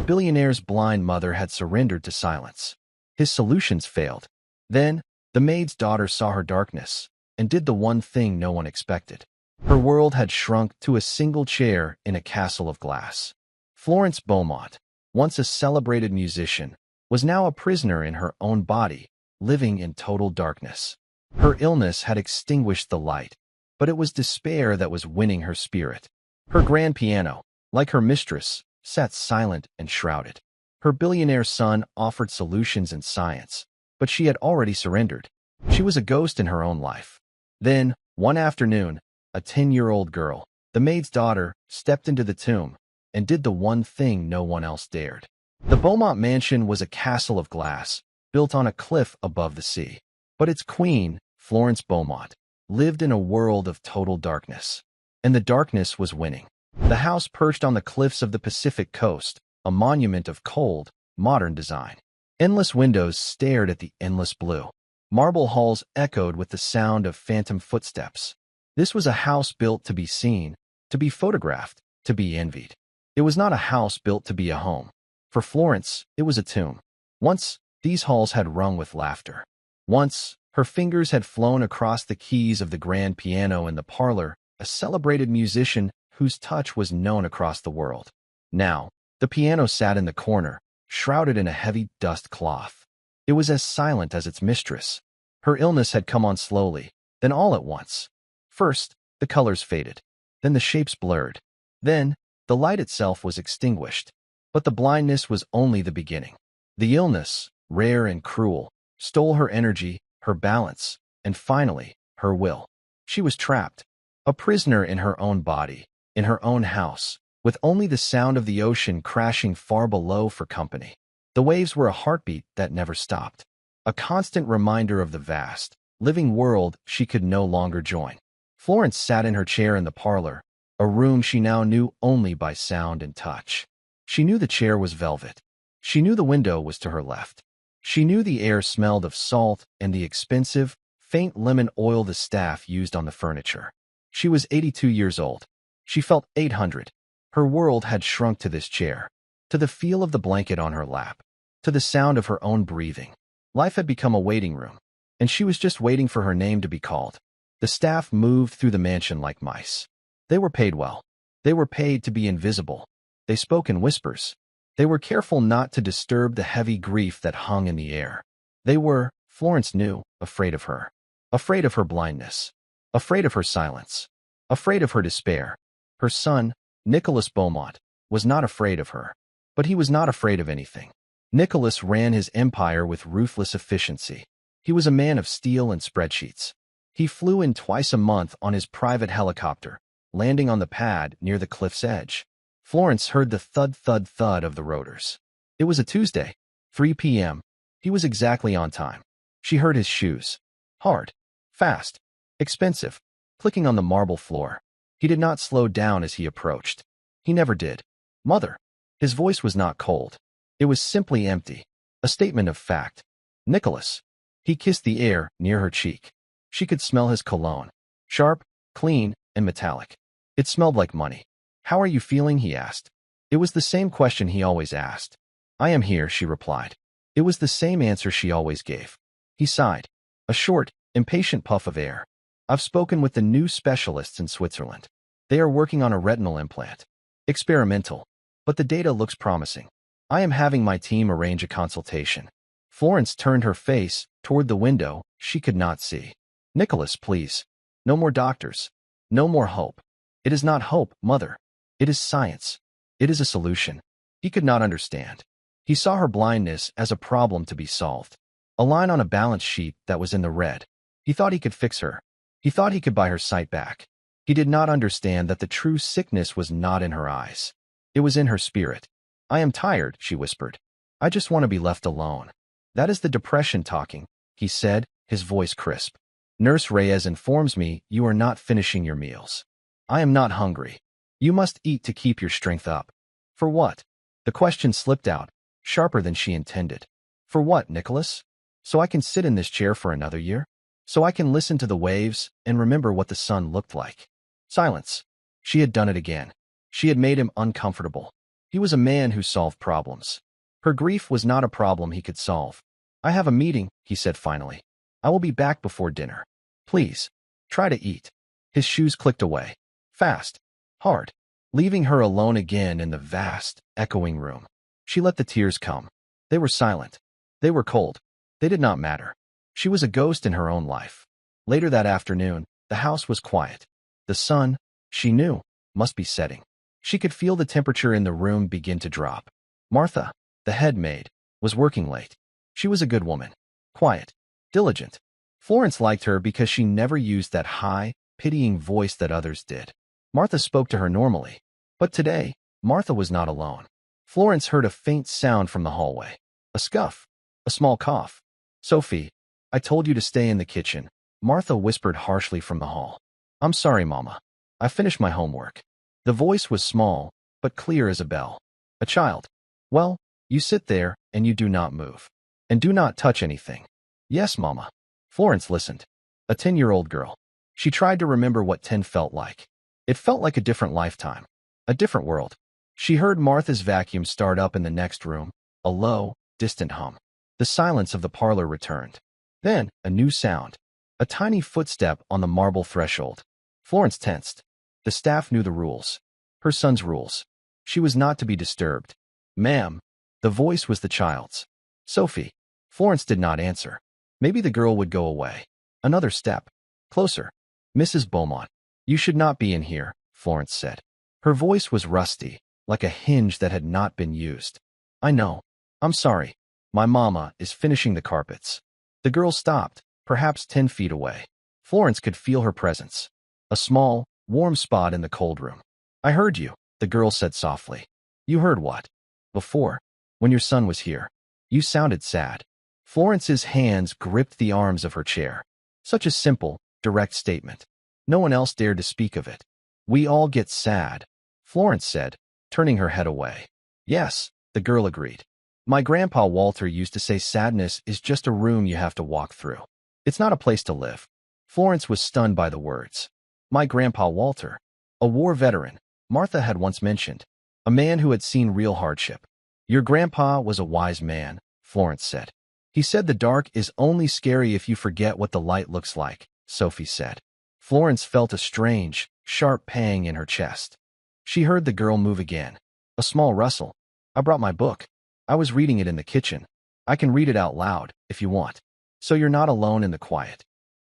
billionaire's blind mother had surrendered to silence. His solutions failed. Then, the maid's daughter saw her darkness and did the one thing no one expected. Her world had shrunk to a single chair in a castle of glass. Florence Beaumont, once a celebrated musician, was now a prisoner in her own body, living in total darkness. Her illness had extinguished the light, but it was despair that was winning her spirit. Her grand piano, like her mistress, sat silent and shrouded. Her billionaire son offered solutions in science, but she had already surrendered. She was a ghost in her own life. Then, one afternoon, a 10-year-old girl, the maid's daughter, stepped into the tomb and did the one thing no one else dared. The Beaumont mansion was a castle of glass, built on a cliff above the sea. But its queen, Florence Beaumont, lived in a world of total darkness. And the darkness was winning. The house perched on the cliffs of the Pacific coast, a monument of cold, modern design. Endless windows stared at the endless blue. Marble halls echoed with the sound of phantom footsteps. This was a house built to be seen, to be photographed, to be envied. It was not a house built to be a home. For Florence, it was a tomb. Once, these halls had rung with laughter. Once, her fingers had flown across the keys of the grand piano in the parlor, a celebrated musician whose touch was known across the world. Now, the piano sat in the corner, shrouded in a heavy dust cloth. It was as silent as its mistress. Her illness had come on slowly, then all at once. First, the colors faded. Then the shapes blurred. Then, the light itself was extinguished. But the blindness was only the beginning. The illness, rare and cruel, stole her energy, her balance, and finally, her will. She was trapped, a prisoner in her own body, in her own house, with only the sound of the ocean crashing far below for company. The waves were a heartbeat that never stopped, a constant reminder of the vast, living world she could no longer join. Florence sat in her chair in the parlor, a room she now knew only by sound and touch. She knew the chair was velvet. She knew the window was to her left. She knew the air smelled of salt and the expensive, faint lemon oil the staff used on the furniture. She was 82 years old. She felt 800. Her world had shrunk to this chair, to the feel of the blanket on her lap, to the sound of her own breathing. Life had become a waiting room, and she was just waiting for her name to be called. The staff moved through the mansion like mice. They were paid well. They were paid to be invisible. They spoke in whispers. They were careful not to disturb the heavy grief that hung in the air. They were, Florence knew, afraid of her. Afraid of her blindness. Afraid of her silence. Afraid of her despair. Her son, Nicholas Beaumont, was not afraid of her. But he was not afraid of anything. Nicholas ran his empire with ruthless efficiency. He was a man of steel and spreadsheets. He flew in twice a month on his private helicopter, landing on the pad near the cliff's edge. Florence heard the thud-thud-thud of the rotors. It was a Tuesday, 3 p.m. He was exactly on time. She heard his shoes. Hard, fast, expensive, clicking on the marble floor. He did not slow down as he approached. He never did. Mother. His voice was not cold. It was simply empty, a statement of fact. Nicholas. He kissed the air near her cheek. She could smell his cologne. Sharp, clean, and metallic. It smelled like money. How are you feeling? He asked. It was the same question he always asked. I am here, she replied. It was the same answer she always gave. He sighed. A short, impatient puff of air. I've spoken with the new specialists in Switzerland. They are working on a retinal implant. Experimental. But the data looks promising. I am having my team arrange a consultation. Florence turned her face toward the window she could not see. Nicholas, please. No more doctors. No more hope. It is not hope, Mother. It is science. It is a solution. He could not understand. He saw her blindness as a problem to be solved. A line on a balance sheet that was in the red. He thought he could fix her. He thought he could buy her sight back. He did not understand that the true sickness was not in her eyes. It was in her spirit. I am tired, she whispered. I just want to be left alone. That is the depression talking, he said, his voice crisp. Nurse Reyes informs me you are not finishing your meals. I am not hungry. You must eat to keep your strength up. For what? The question slipped out, sharper than she intended. For what, Nicholas? So I can sit in this chair for another year? So I can listen to the waves and remember what the sun looked like. Silence. She had done it again. She had made him uncomfortable. He was a man who solved problems. Her grief was not a problem he could solve. "I have a meeting," he said finally. "I will be back before dinner. Please, try to eat." His shoes clicked away. Fast. Hard. Leaving her alone again in the vast, echoing room. She let the tears come. They were silent. They were cold. They did not matter. She was a ghost in her own life. Later that afternoon, the house was quiet. The sun, she knew, must be setting. She could feel the temperature in the room begin to drop. Martha, the head maid, was working late. She was a good woman. Quiet. Diligent. Florence liked her because she never used that high, pitying voice that others did. Martha spoke to her normally. But today, Martha was not alone. Florence heard a faint sound from the hallway. A scuff. A small cough. "Sophie, I told you to stay in the kitchen," Martha whispered harshly from the hall. "I'm sorry, Mama. I finished my homework." The voice was small, but clear as a bell. A child. "Well, you sit there, and you do not move. And do not touch anything." "Yes, Mama." Florence listened. A 10-year-old girl. She tried to remember what 10 felt like. It felt like a different lifetime. A different world. She heard Martha's vacuum start up in the next room, a low, distant hum. The silence of the parlor returned. Then, a new sound. A tiny footstep on the marble threshold. Florence tensed. The staff knew the rules. Her son's rules. She was not to be disturbed. "Ma'am." The voice was the child's. "Sophie." Florence did not answer. Maybe the girl would go away. Another step. Closer. "Mrs. Beaumont, you should not be in here," Florence said. Her voice was rusty, like a hinge that had not been used. "I know. I'm sorry. My mama is finishing the carpets." The girl stopped, perhaps 10 feet away. Florence could feel her presence. A small, warm spot in the cold room. "I heard you," the girl said softly. "You heard what?" "Before, when your son was here. You sounded sad." Florence's hands gripped the arms of her chair. Such a simple, direct statement. No one else dared to speak of it. "We all get sad," Florence said, turning her head away. "Yes," the girl agreed. "My grandpa Walter used to say sadness is just a room you have to walk through. It's not a place to live." Florence was stunned by the words. My grandpa Walter. A war veteran, Martha had once mentioned. A man who had seen real hardship. "Your grandpa was a wise man," Florence said. "He said the dark is only scary if you forget what the light looks like," Sophie said. Florence felt a strange, sharp pang in her chest. She heard the girl move again. A small rustle. "I brought my book. I was reading it in the kitchen. I can read it out loud, if you want. So you're not alone in the quiet."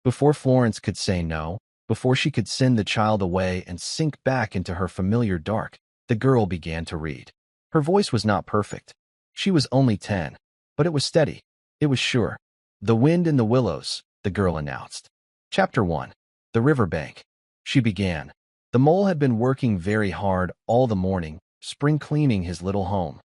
Before Florence could say no, before she could send the child away and sink back into her familiar dark, the girl began to read. Her voice was not perfect. She was only 10, but it was steady. It was sure. "The Wind in the Willows," the girl announced. Chapter 1. The Riverbank. She began. The mole had been working very hard all the morning, spring cleaning his little home.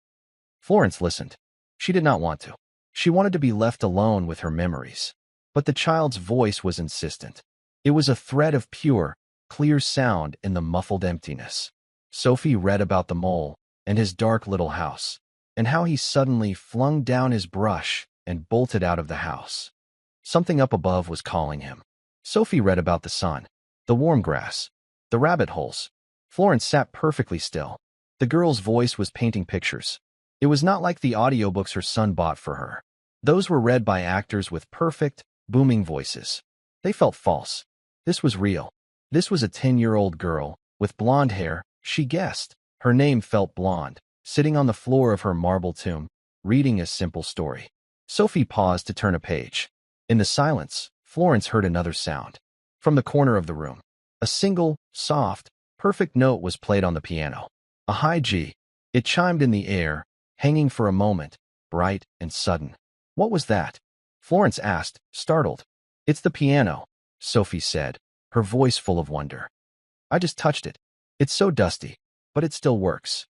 Florence listened. She did not want to. She wanted to be left alone with her memories. But the child's voice was insistent. It was a thread of pure, clear sound in the muffled emptiness. Sophie read about the mole and his dark little house, and how he suddenly flung down his brush and bolted out of the house. Something up above was calling him. Sophie read about the sun, the warm grass, the rabbit holes. Florence sat perfectly still. The girl's voice was painting pictures. It was not like the audiobooks her son bought for her. Those were read by actors with perfect, booming voices. They felt false. This was real. This was a 10-year-old girl, with blonde hair, she guessed. Her name felt blonde, sitting on the floor of her marble tomb, reading a simple story. Sophie paused to turn a page. In the silence, Florence heard another sound. From the corner of the room, a single, soft, perfect note was played on the piano. A high G. It chimed in the air, hanging for a moment, bright and sudden. What was that? Florence asked, startled. "It's the piano," Sophie said, her voice full of wonder. "I just touched it. It's so dusty, but it still works."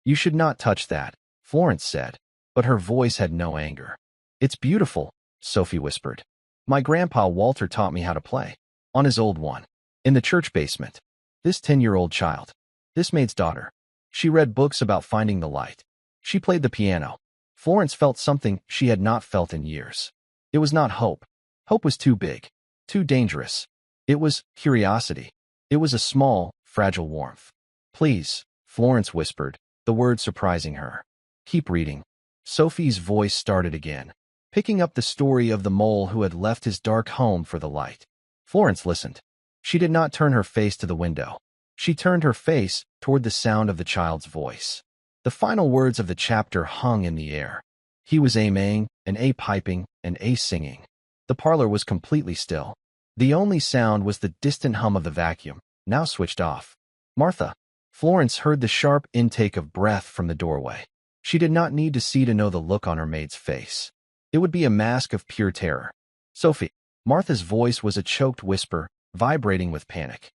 "You should not touch that," Florence said, but her voice had no anger. "It's beautiful," Sophie whispered. "My grandpa Walter taught me how to play. On his old one. In the church basement. This 10-year-old child. This maid's daughter. She read books about finding the light. She played the piano." Florence felt something she had not felt in years. It was not hope. Hope was too big. Too dangerous. It was curiosity. It was a small, fragile warmth. "Please," Florence whispered, the word surprising her. Keep reading. Sophie's voice started again, picking up the story of the mole who had left his dark home for the light. Florence listened. She did not turn her face to the window. She turned her face toward the sound of the child's voice. The final words of the chapter hung in the air. He was a maying, and a piping, and a singing. The parlor was completely still. The only sound was the distant hum of the vacuum, now switched off. Martha. Florence heard the sharp intake of breath from the doorway. She did not need to see to know the look on her maid's face. It would be a mask of pure terror. Sophie. Martha's voice was a choked whisper, vibrating with panic.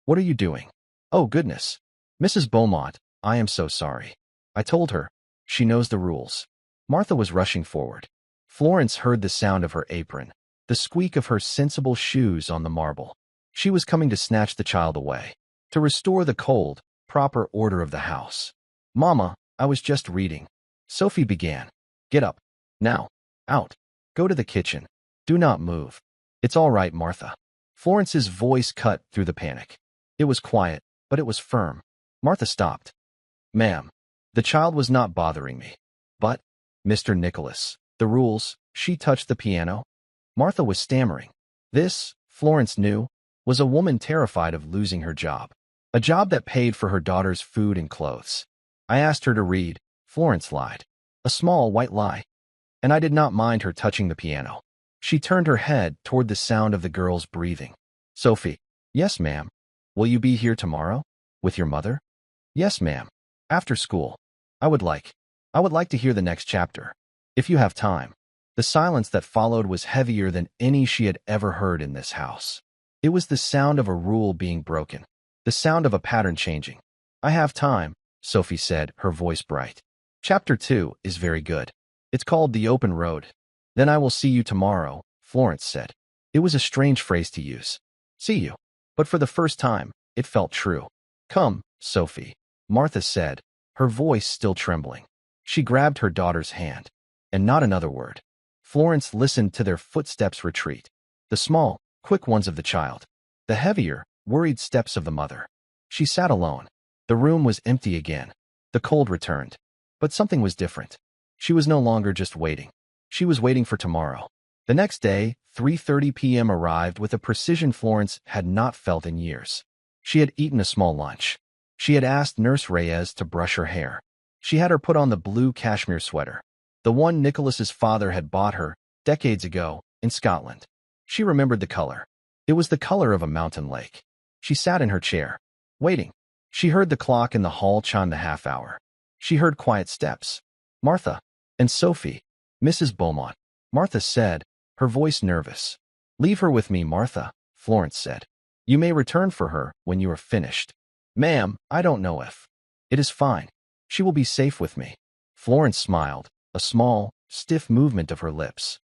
What are you doing? Oh, goodness. Mrs. Beaumont, I am so sorry. I told her. She knows the rules. Martha was rushing forward. Florence heard the sound of her apron, the squeak of her sensible shoes on the marble. She was coming to snatch the child away, to restore the cold, proper order of the house. Mama, I was just reading. Sophie began. Get up. Now. Out. Go to the kitchen. Do not move. It's all right, Martha. Florence's voice cut through the panic. It was quiet, but it was firm. Martha stopped. Ma'am, the child was not bothering me. But, Mr. Nicholas, the rules. She touched the piano. Martha was stammering. This, Florence knew, was a woman terrified of losing her job. A job that paid for her daughter's food and clothes. I asked her to read. Florence lied. A small white lie. And I did not mind her touching the piano. She turned her head toward the sound of the girl's breathing. Sophie. Yes, ma'am. Will you be here tomorrow? With your mother? Yes, ma'am. After school. I would like to hear the next chapter. If you have time. The silence that followed was heavier than any she had ever heard in this house. It was the sound of a rule being broken. The sound of a pattern changing. I have time, Sophie said, her voice bright. Chapter 2 is very good. It's called The Open Road. Then I will see you tomorrow, Florence said. It was a strange phrase to use. See you. But for the first time, it felt true. Come, Sophie, Martha said, her voice still trembling. She grabbed her daughter's hand. And not another word. Florence listened to their footsteps retreat. The small, quick ones of the child. The heavier, worried steps of the mother. She sat alone. The room was empty again. The cold returned. But something was different. She was no longer just waiting. She was waiting for tomorrow. The next day, 3:30 p.m. arrived with a precision Florence had not felt in years. She had eaten a small lunch. She had asked Nurse Reyes to brush her hair. She had her put on the blue cashmere sweater, the one Nicholas's father had bought her decades ago in Scotland. She remembered the color. It was the color of a mountain lake. She sat in her chair, waiting. She heard the clock in the hall chime the half hour. She heard quiet steps. Martha and Sophie. Mrs. Beaumont, Martha said, her voice nervous. Leave her with me, Martha, Florence said. You may return for her when you are finished. Ma'am, I don't know if. It is fine. She will be safe with me. Florence smiled, a small, stiff movement of her lips.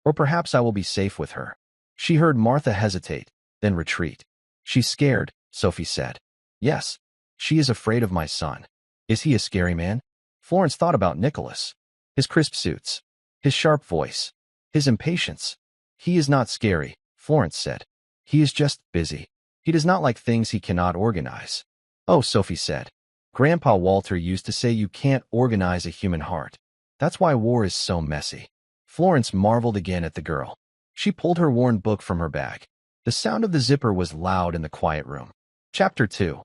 Or perhaps I will be safe with her. She heard Martha hesitate, then retreat. She's scared, Sophie said. Yes. She is afraid of my son. Is he a scary man? Florence thought about Nicholas. His crisp suits. His sharp voice. His impatience. He is not scary, Florence said. He is just busy. He does not like things he cannot organize. Oh, Sophie said. Grandpa Walter used to say you can't organize a human heart. That's why war is so messy. Florence marveled again at the girl. She pulled her worn book from her bag. The sound of the zipper was loud in the quiet room. Chapter 2.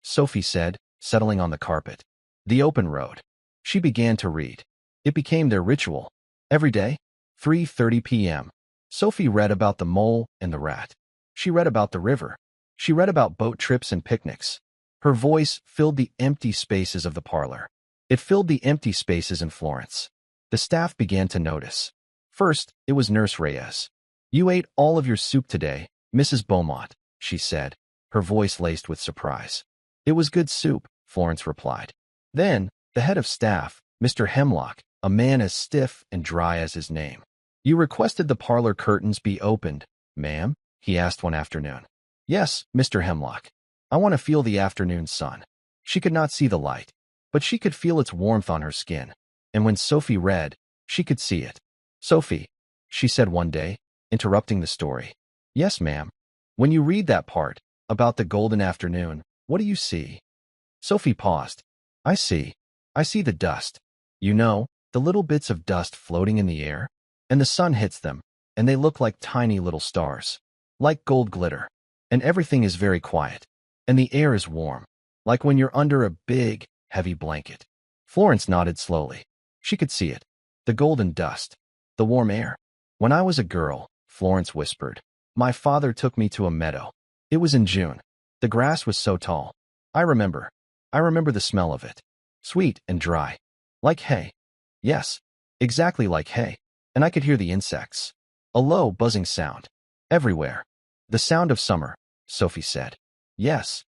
Sophie said, settling on the carpet. The Open Road. She began to read. It became their ritual. Every day, 3:30 p.m. Sophie read about the mole and the rat. She read about the river. She read about boat trips and picnics. Her voice filled the empty spaces of the parlor. It filled the empty spaces in Florence. The staff began to notice. First, it was Nurse Reyes. You ate all of your soup today, Mrs. Beaumont, she said, her voice laced with surprise. It was good soup, Florence replied. Then, the head of staff, Mr. Hemlock, a man as stiff and dry as his name. You requested the parlor curtains be opened, ma'am? He asked one afternoon. Yes, Mr. Hemlock. I want to feel the afternoon sun. She could not see the light, but she could feel its warmth on her skin. And when Sophie read, she could see it. Sophie, she said one day, interrupting the story. Yes, ma'am. When you read that part, about the golden afternoon, what do you see? Sophie paused. I see. I see the dust. You know, the little bits of dust floating in the air, and the sun hits them, and they look like tiny little stars, like gold glitter. And everything is very quiet, and the air is warm, like when you're under a big, heavy blanket. Florence nodded slowly. She could see it. The golden dust. The warm air. When I was a girl, Florence whispered, my father took me to a meadow. It was in June. The grass was so tall. I remember. I remember the smell of it. Sweet and dry. Like hay. Yes, exactly like hay. And I could hear the insects. A low, buzzing sound. Everywhere. The sound of summer, Sophie said. Yes.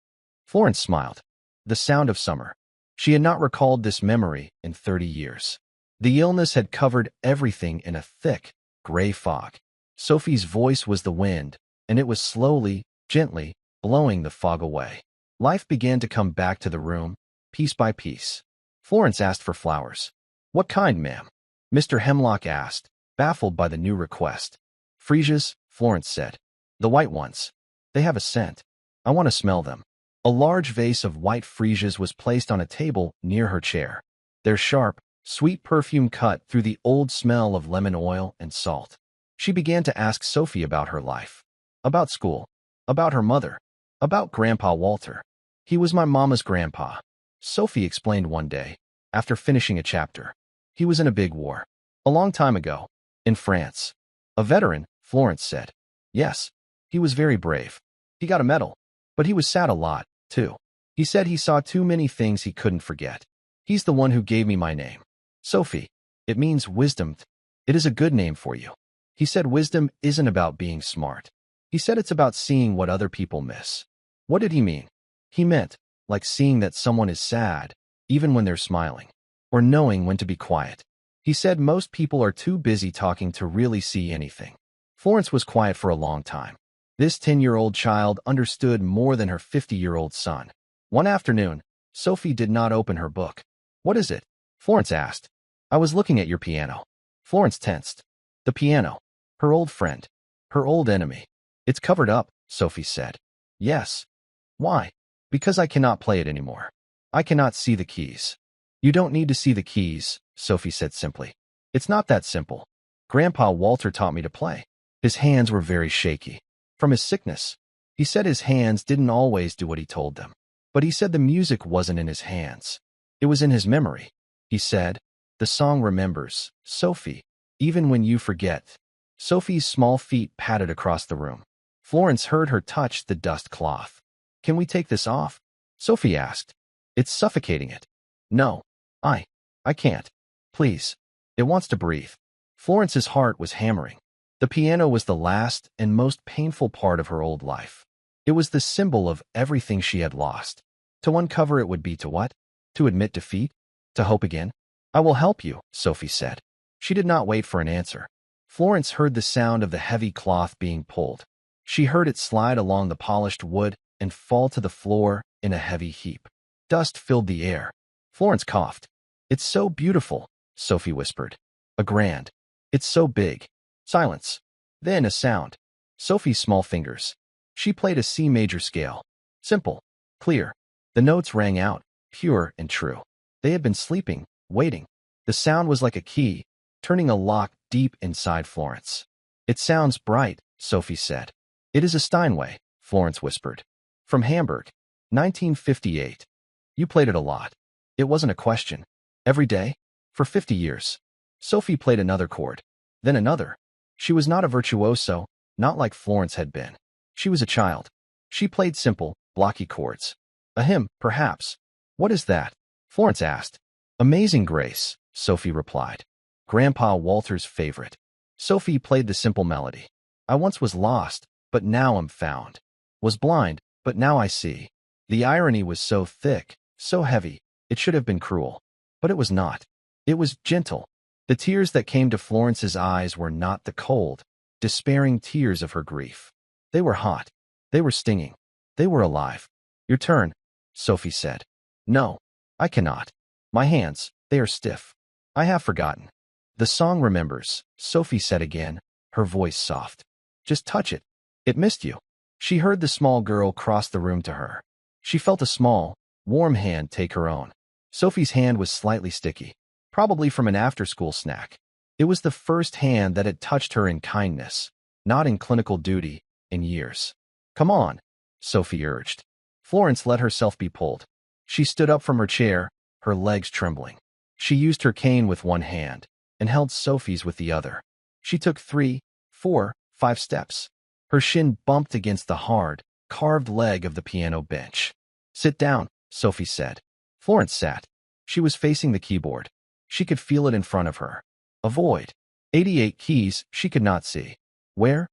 Florence smiled. The sound of summer. She had not recalled this memory in 30 years. The illness had covered everything in a thick, gray fog. Sophie's voice was the wind, and it was slowly, gently, blowing the fog away. Life began to come back to the room, piece by piece. Florence asked for flowers. What kind, ma'am? Mr. Hemlock asked, baffled by the new request. Freesias, Florence said. The white ones. They have a scent. I want to smell them. A large vase of white freesias was placed on a table near her chair. Their sharp, sweet perfume cut through the old smell of lemon oil and salt. She began to ask Sophie about her life. About school. About her mother. About Grandpa Walter. He was my mama's grandpa. Sophie explained one day, after finishing a chapter. He was in a big war. A long time ago. In France. A veteran, Florence said. Yes. He was very brave. He got a medal. But he was sad a lot, too. He said he saw too many things he couldn't forget. He's the one who gave me my name. Sophie. It means wisdom. It is a good name for you. He said wisdom isn't about being smart. He said it's about seeing what other people miss. What did he mean? He meant, like seeing that someone is sad, even when they're smiling, or knowing when to be quiet. He said most people are too busy talking to really see anything. Florence was quiet for a long time. This 10-year-old child understood more than her 50-year-old son. One afternoon, Sophie did not open her book. What is it? Florence asked. I was looking at your piano. Florence tensed. The piano. Her old friend. Her old enemy. It's covered up, Sophie said. Yes. Why? Because I cannot play it anymore. I cannot see the keys. You don't need to see the keys, Sophie said simply. It's not that simple. Grandpa Walter taught me to play. His hands were very shaky. From his sickness. He said his hands didn't always do what he told them. But he said the music wasn't in his hands. It was in his memory. He said, the song remembers, Sophie, even when you forget. Sophie's small feet patted across the room. Florence heard her touch the dust cloth. Can we take this off? Sophie asked. It's suffocating it. No. I can't. Please. It wants to breathe. Florence's heart was hammering. The piano was the last and most painful part of her old life. It was the symbol of everything she had lost. To uncover it would be to what? To admit defeat? To hope again? I will help you, Sophie said. She did not wait for an answer. Florence heard the sound of the heavy cloth being pulled. She heard it slide along the polished wood and fall to the floor in a heavy heap. Dust filled the air. Florence coughed. It's so beautiful, Sophie whispered. A grand. It's so big. Silence. Then a sound. Sophie's small fingers. She played a C major scale. Simple. Clear. The notes rang out, pure and true. They had been sleeping, waiting. The sound was like a key, turning a lock deep inside Florence. It sounds bright, Sophie said. It is a Steinway, Florence whispered. From Hamburg. 1958. You played it a lot. It wasn't a question. Every day? For 50 years. Sophie played another chord. Then another. She was not a virtuoso, not like Florence had been. She was a child. She played simple, blocky chords. A hymn, perhaps. What is that? Florence asked. Amazing Grace, Sophie replied. Grandpa Walter's favorite. Sophie played the simple melody. I once was lost, but now I'm found. Was blind, but now I see. The irony was so thick, so heavy, it should have been cruel. But it was not. It was gentle. The tears that came to Florence's eyes were not the cold, despairing tears of her grief. They were hot. They were stinging. They were alive. Your turn, Sophie said. No, I cannot. My hands, they are stiff. I have forgotten. The song remembers, Sophie said again, her voice soft. Just touch it. It missed you. She heard the small girl cross the room to her. She felt a small, warm hand take her own. Sophie's hand was slightly sticky, probably from an after-school snack. It was the first hand that had touched her in kindness, not in clinical duty, in years. Come on, Sophie urged. Florence let herself be pulled. She stood up from her chair, her legs trembling. She used her cane with one hand and held Sophie's with the other. She took 3, 4, 5 steps. Her shin bumped against the hard, carved leg of the piano bench. Sit down, Sophie said. Florence sat. She was facing the keyboard. She could feel it in front of her. A void. 88 keys she could not see. Where?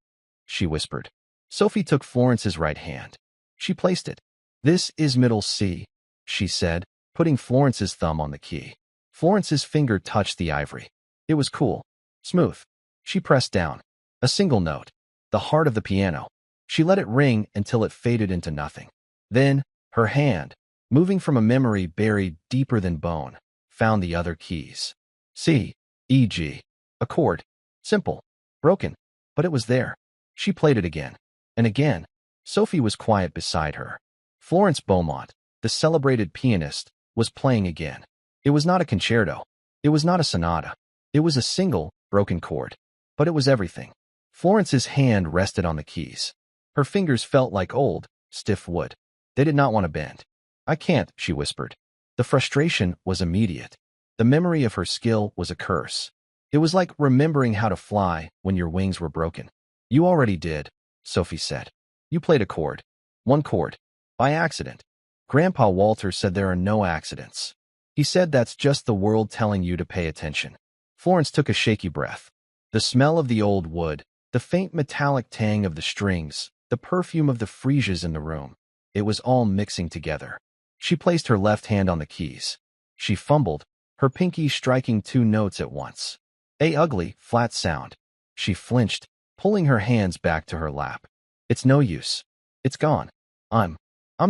She whispered. Sophie took Florence's right hand. She placed it. This is middle C, she said, putting Florence's thumb on the key. Florence's finger touched the ivory. It was cool. Smooth. She pressed down. A single note. The heart of the piano. She let it ring until it faded into nothing. Then, her hand, moving from a memory buried deeper than bone, found the other keys. C, E, G. A chord. Simple. Broken. But it was there. She played it again. And again. Sophie was quiet beside her. Florence Beaumont, the celebrated pianist, was playing again. It was not a concerto. It was not a sonata. It was a single, broken chord. But it was everything. Florence's hand rested on the keys. Her fingers felt like old, stiff wood. They did not want to bend. I can't, she whispered. The frustration was immediate. The memory of her skill was a curse. It was like remembering how to fly when your wings were broken. You already did, Sophie said. You played a chord. One chord. By accident. Grandpa Walter said there are no accidents. He said that's just the world telling you to pay attention. Florence took a shaky breath. The smell of the old wood, the faint metallic tang of the strings, the perfume of the freesias in the room. It was all mixing together. She placed her left hand on the keys. She fumbled, her pinky striking 2 notes at once. A ugly, flat sound. She flinched, pulling her hands back to her lap. It's no use. It's gone. I'm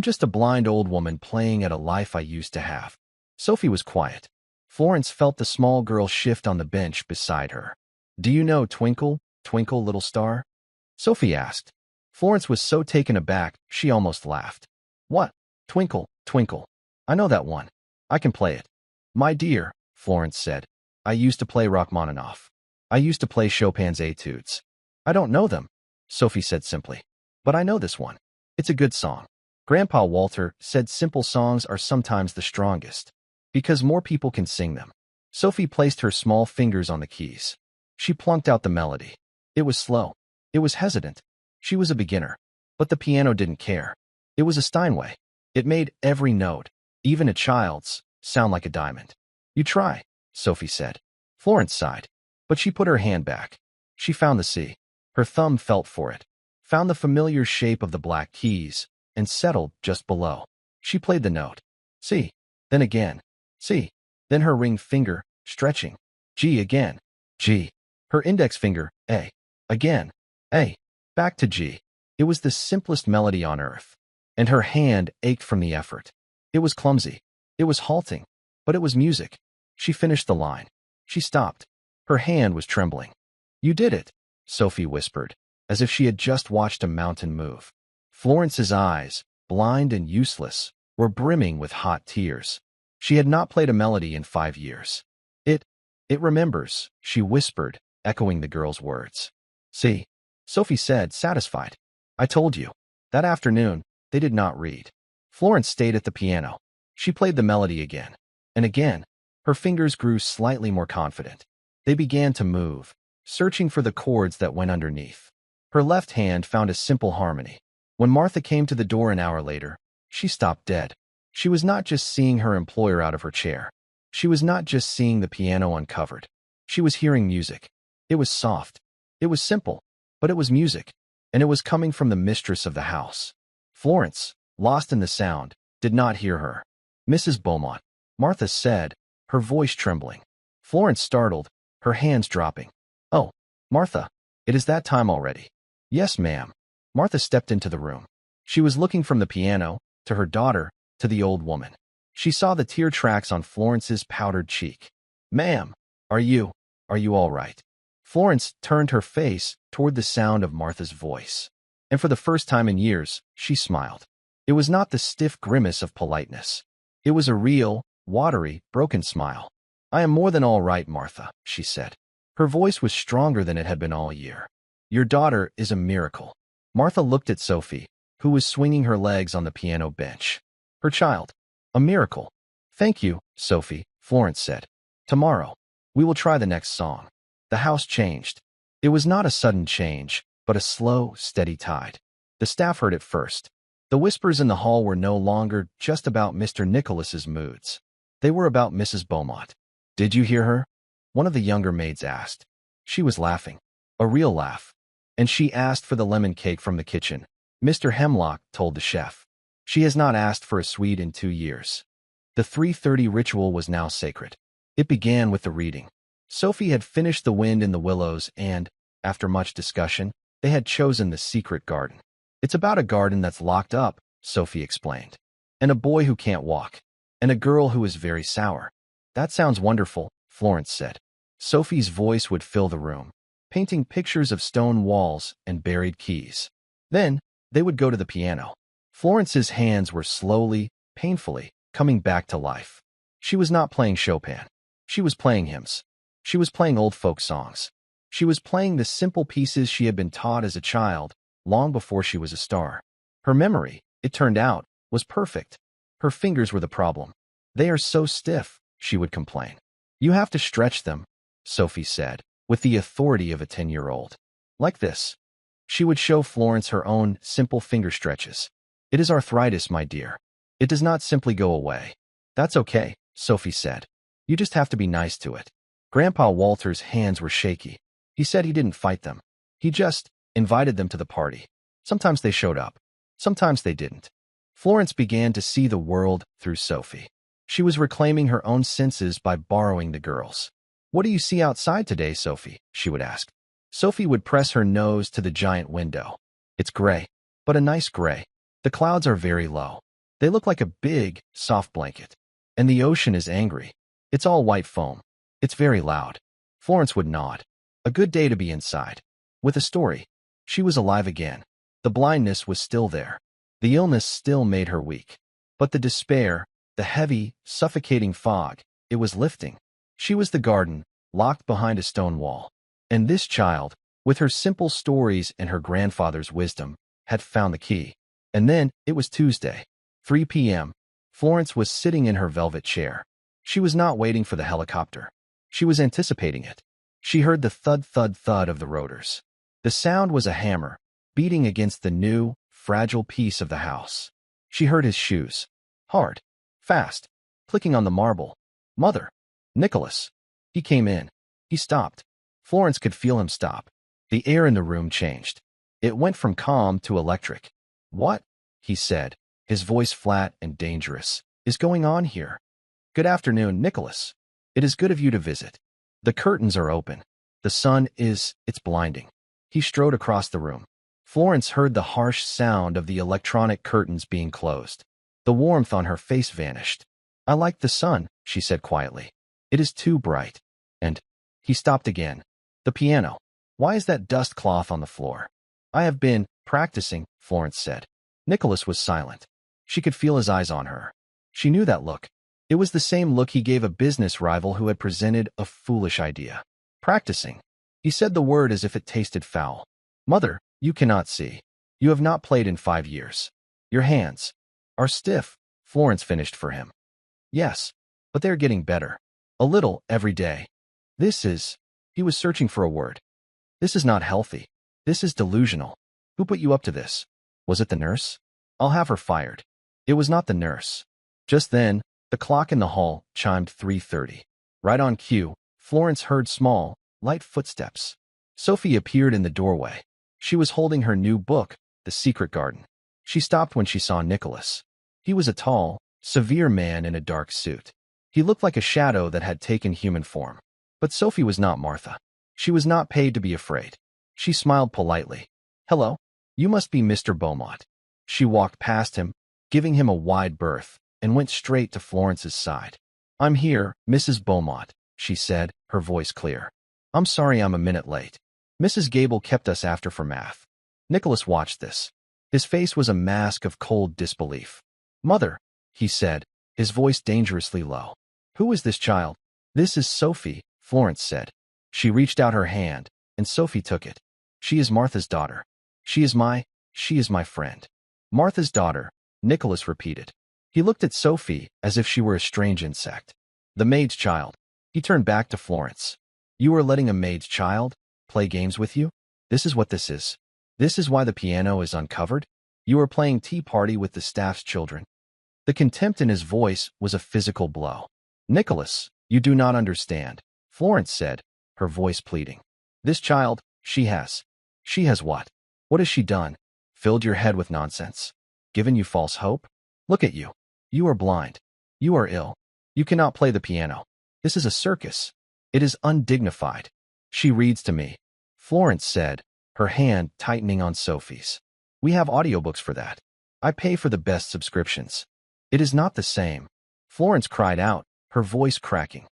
just a blind old woman playing at a life I used to have. Sophie was quiet. Florence felt the small girl shift on the bench beside her. Do you know Twinkle, Twinkle, Little Star? Sophie asked. Florence was so taken aback, she almost laughed. What? Twinkle, Twinkle. I know that one. I can play it. My dear, Florence said. I used to play Rachmaninoff. I used to play Chopin's Etudes. I don't know them, Sophie said simply. But I know this one. It's a good song. Grandpa Walter said simple songs are sometimes the strongest, because more people can sing them. Sophie placed her small fingers on the keys. She plunked out the melody. It was slow. It was hesitant. She was a beginner. But the piano didn't care. It was a Steinway. It made every note, even a child's, sound like a diamond. You try, Sophie said. Florence sighed. But she put her hand back. She found the C. Her thumb felt for it, found the familiar shape of the black keys, and settled just below. She played the note. C. Then again. C. Then her ring finger, stretching. G again. G. Her index finger, A. Again. A. Back to G. It was the simplest melody on earth. And her hand ached from the effort. It was clumsy. It was halting. But it was music. She finished the line. She stopped. Her hand was trembling. You did it, Sophie whispered, as if she had just watched a mountain move. Florence's eyes, blind and useless, were brimming with hot tears. She had not played a melody in 5 years. It remembers, she whispered, echoing the girl's words. See, Sophie said, satisfied. I told you. That afternoon, they did not read. Florence stayed at the piano. She played the melody again. And again, her fingers grew slightly more confident. They began to move, searching for the chords that went underneath. Her left hand found a simple harmony. When Martha came to the door an hour later, she stopped dead. She was not just seeing her employer out of her chair. She was not just seeing the piano uncovered. She was hearing music. It was soft. It was simple. But it was music. And it was coming from the mistress of the house. Florence, lost in the sound, did not hear her. Mrs. Beaumont, Martha said, her voice trembling. Florence startled, her hands dropping. Oh, Martha, it is that time already. Yes, ma'am. Martha stepped into the room. She was looking from the piano, to her daughter, to the old woman. She saw the tear tracks on Florence's powdered cheek. Ma'am, are you all right? Florence turned her face toward the sound of Martha's voice. And for the first time in years, she smiled. It was not the stiff grimace of politeness. It was a real, watery, broken smile. "I am more than all right, Martha," she said. Her voice was stronger than it had been all year. "Your daughter is a miracle." Martha looked at Sophie, who was swinging her legs on the piano bench. "Her child. A miracle." "Thank you, Sophie," Florence said. "Tomorrow, we will try the next song." The house changed. It was not a sudden change, but a slow, steady tide. The staff heard it first. The whispers in the hall were no longer just about Mr. Nicholas's moods. They were about Mrs. Beaumont. "Did you hear her?" one of the younger maids asked. She was laughing. A real laugh. "And she asked for the lemon cake from the kitchen," Mr. Hemlock told the chef. "She has not asked for a sweet in 2 years." The 3:30 ritual was now sacred. It began with the reading. Sophie had finished The Wind in the Willows and, after much discussion, they had chosen The Secret Garden. "It's about a garden that's locked up," Sophie explained. "And a boy who can't walk. And a girl who is very sour." "That sounds wonderful," Florence said. Sophie's voice would fill the room, painting pictures of stone walls and buried keys. Then, they would go to the piano. Florence's hands were slowly, painfully, coming back to life. She was not playing Chopin. She was playing hymns. She was playing old folk songs. She was playing the simple pieces she had been taught as a child, long before she was a star. Her memory, it turned out, was perfect. Her fingers were the problem. "They are so stiff," she would complain. "You have to stretch them," Sophie said, with the authority of a 10-year-old. "Like this." She would show Florence her own simple finger stretches. "It is arthritis, my dear. It does not simply go away." "That's okay," Sophie said. "You just have to be nice to it." Grandpa Walter's hands were shaky. He said he didn't fight them. He just invited them to the party. Sometimes they showed up. Sometimes they didn't. Florence began to see the world through Sophie. She was reclaiming her own senses by borrowing the girls. "What do you see outside today, Sophie?" she would ask. Sophie would press her nose to the giant window. "It's gray, but a nice gray. The clouds are very low. They look like a big, soft blanket. And the ocean is angry. It's all white foam. It's very loud." Florence would nod. A good day to be inside. With a story. She was alive again. The blindness was still there. The illness still made her weak. But the despair, the heavy, suffocating fog, it was lifting. She was the garden, locked behind a stone wall. And this child, with her simple stories and her grandfather's wisdom, had found the key. And then, it was Tuesday, 3 p.m. Florence was sitting in her velvet chair. She was not waiting for the helicopter. She was anticipating it. She heard the thud, thud, thud of the rotors. The sound was a hammer, beating against the new, fragile piece of the house. She heard his shoes. Hard. Fast. Clicking on the marble. "Mother." "Nicholas." He came in. He stopped. Florence could feel him stop. The air in the room changed. It went from calm to electric. "What?" he said, his voice flat and dangerous, "is going on here?" "Good afternoon, Nicholas. It is good of you to visit. The curtains are open. The sun it's blinding." He strode across the room. Florence heard the harsh sound of the electronic curtains being closed. The warmth on her face vanished. "I like the sun," she said quietly. "It is too bright." And he stopped again. "The piano. Why is that dust cloth on the floor?" "I have been practicing," Florence said. Nicholas was silent. She could feel his eyes on her. She knew that look. It was the same look he gave a business rival who had presented a foolish idea. "Practicing." He said the word as if it tasted foul. "Mother, you cannot see. You have not played in 5 years. Your hands are stiff," Florence finished for him. "Yes, but they're getting better. A little every day. He was searching for a word. "This is not healthy. This is delusional. Who put you up to this? Was it the nurse? I'll have her fired." It was not the nurse. Just then, the clock in the hall chimed 3:30. Right on cue, Florence heard small, light footsteps. Sophie appeared in the doorway. She was holding her new book, The Secret Garden. She stopped when she saw Nicholas. He was a tall, severe man in a dark suit. He looked like a shadow that had taken human form. But Sophie was not Martha. She was not paid to be afraid. She smiled politely. "Hello. You must be Mr. Beaumont." She walked past him, giving him a wide berth, and went straight to Florence's side. "I'm here, Mrs. Beaumont," she said, her voice clear. "I'm sorry I'm a minute late. Mrs. Gable kept us after for math." Nicholas watched this. His face was a mask of cold disbelief. "Mother," he said, his voice dangerously low. Who is this child? This is Sophie, Florence said. She reached out her hand, and Sophie took it. She is Martha's daughter. She is my friend. Martha's daughter, Nicholas repeated. He looked at Sophie as if she were a strange insect. The maid's child. He turned back to Florence. You are letting a maid's child play games with you? This is what this is. This is why the piano is uncovered? You are playing tea party with the staff's children. The contempt in his voice was a physical blow. Nicholas, you do not understand, Florence said, her voice pleading. This child, she has what? What has she done? Filled your head with nonsense? Given you false hope? Look at you. You are blind. You are ill. You cannot play the piano. This is a circus. It is undignified. She reads to me, Florence said, her hand tightening on Sophie's. We have audiobooks for that. I pay for the best subscriptions. It is not the same. Florence cried out, her voice cracking.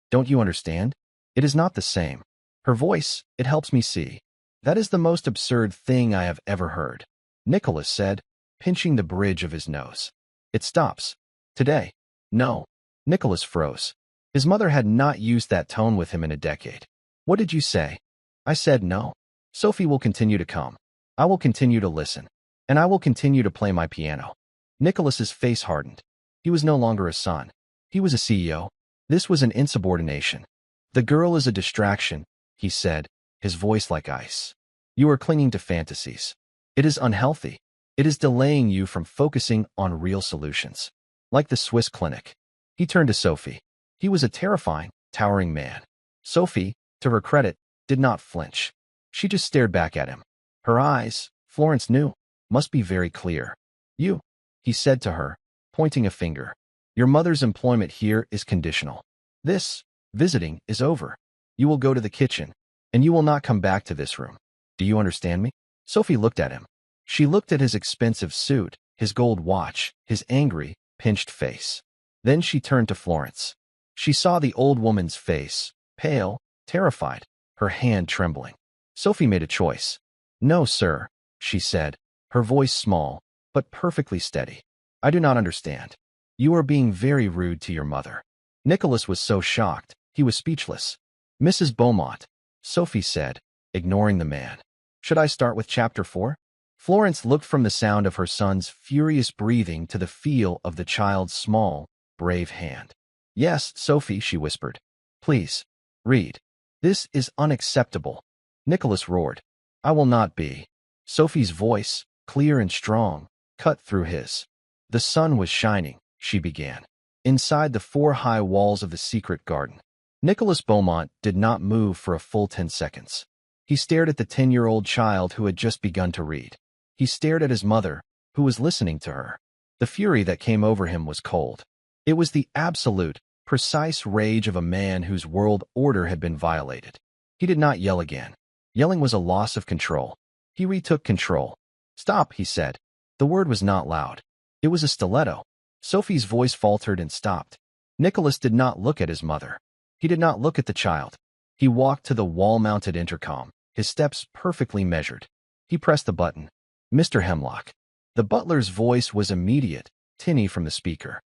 Don't you understand? It is not the same. Her voice, it helps me see. That is the most absurd thing I have ever heard. Nicholas said, pinching the bridge of his nose. It stops. Today. No. Nicholas froze. His mother had not used that tone with him in a decade. What did you say? I said no. Sophie will continue to come. I will continue to listen. And I will continue to play my piano. Nicholas's face hardened. He was no longer a son. He was a CEO. This was an insubordination. The girl is a distraction, he said, his voice like ice. You are clinging to fantasies. It is unhealthy. It is delaying you from focusing on real solutions. Like the Swiss clinic. He turned to Sophie. He was a terrifying, towering man. Sophie, to her credit, did not flinch. She just stared back at him. Her eyes, Florence knew, must be very clear. You, he said to her, pointing a finger. Your mother's employment here is conditional. This visiting is over. You will go to the kitchen, and you will not come back to this room. Do you understand me? Sophie looked at him. She looked at his expensive suit, his gold watch, his angry, pinched face. Then she turned to Florence. She saw the old woman's face, pale, terrified, her hand trembling. Sophie made a choice. No, sir, she said, her voice small, but perfectly steady. I do not understand. You are being very rude to your mother. Nicholas was so shocked, he was speechless. Mrs. Beaumont, Sophie said, ignoring the man. Should I start with chapter 4? Florence looked from the sound of her son's furious breathing to the feel of the child's small, brave hand. Yes, Sophie, she whispered. Please, read. This is unacceptable. Nicholas roared. I will not be. Sophie's voice, clear and strong, cut through his. The sun was shining, she began, inside the 4 high walls of the secret garden. Nicholas Beaumont did not move for a full 10 seconds. He stared at the 10-year-old child who had just begun to read. He stared at his mother, who was listening to her. The fury that came over him was cold. It was the absolute, precise rage of a man whose world order had been violated. He did not yell again. Yelling was a loss of control. He retook control. Stop, he said. The word was not loud. It was a stiletto. Sophie's voice faltered and stopped. Nicholas did not look at his mother. He did not look at the child. He walked to the wall-mounted intercom, his steps perfectly measured. He pressed the button. Mr. Hemlock. The butler's voice was immediate, tinny from the speaker.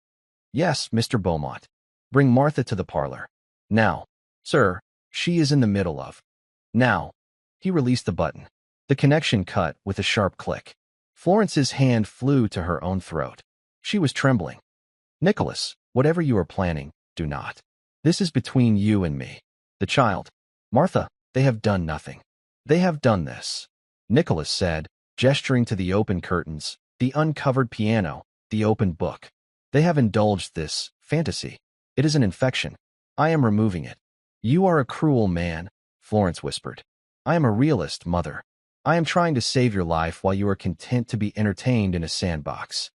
Yes, Mr. Beaumont. Bring Martha to the parlor. Now. Sir, she is in the middle of. Now. He released the button. The connection cut with a sharp click. Florence's hand flew to her own throat. She was trembling. Nicholas, whatever you are planning, do not. This is between you and me. The child. Martha, they have done nothing. They have done this. Nicholas said, gesturing to the open curtains, the uncovered piano, the open book. They have indulged this fantasy. It is an infection. I am removing it. You are a cruel man, Florence whispered. I am a realist, mother. I am trying to save your life while you are content to be entertained in a sandbox.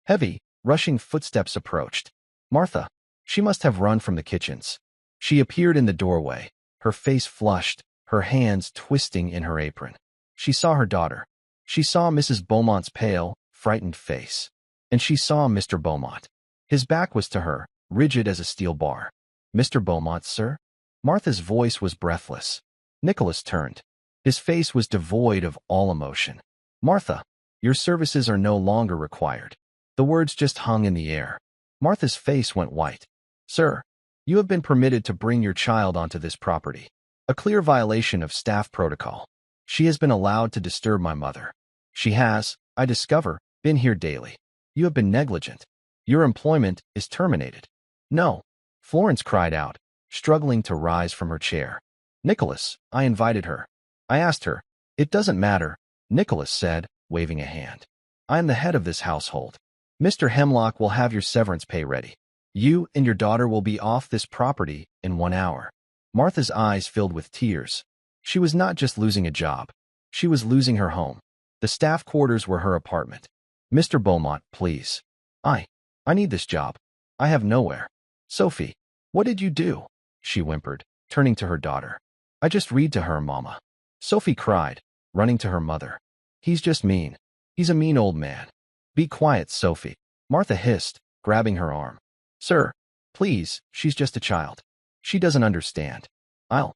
Heavy, rushing footsteps approached. Martha. She must have run from the kitchens. She appeared in the doorway, her face flushed, her hands twisting in her apron. She saw her daughter. She saw Mrs. Beaumont's pale, frightened face. And she saw Mr. Beaumont. His back was to her, rigid as a steel bar. Mr. Beaumont, sir? Martha's voice was breathless. Nicholas turned. His face was devoid of all emotion. Martha, your services are no longer required. The words just hung in the air. Martha's face went white. Sir, you have been permitted to bring your child onto this property. A clear violation of staff protocol. She has been allowed to disturb my mother. She has, I discover, been here daily. You have been negligent. Your employment is terminated. No, Florence cried out, struggling to rise from her chair. Nicholas, I invited her. I asked her. It doesn't matter, Nicholas said, waving a hand. I am the head of this household. Mr. Hemlock will have your severance pay ready. You and your daughter will be off this property in 1 hour. Martha's eyes filled with tears. She was not just losing a job. She was losing her home. The staff quarters were her apartment. Mr. Beaumont, please. I need this job. I have nowhere. Sophie, what did you do? She whimpered, turning to her daughter. I just read to her, Mama. Sophie cried, running to her mother. He's just mean. He's a mean old man. Be quiet, Sophie. Martha hissed, grabbing her arm. Sir, please, she's just a child. She doesn't understand. I'll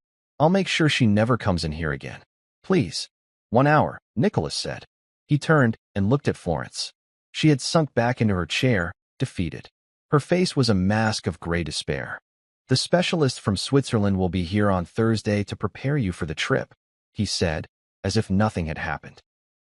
make sure she never comes in here again. Please. 1 hour, Nicholas said. He turned and looked at Florence. She had sunk back into her chair, defeated. Her face was a mask of gray despair. The specialist from Switzerland will be here on Thursday to prepare you for the trip, he said, as if nothing had happened.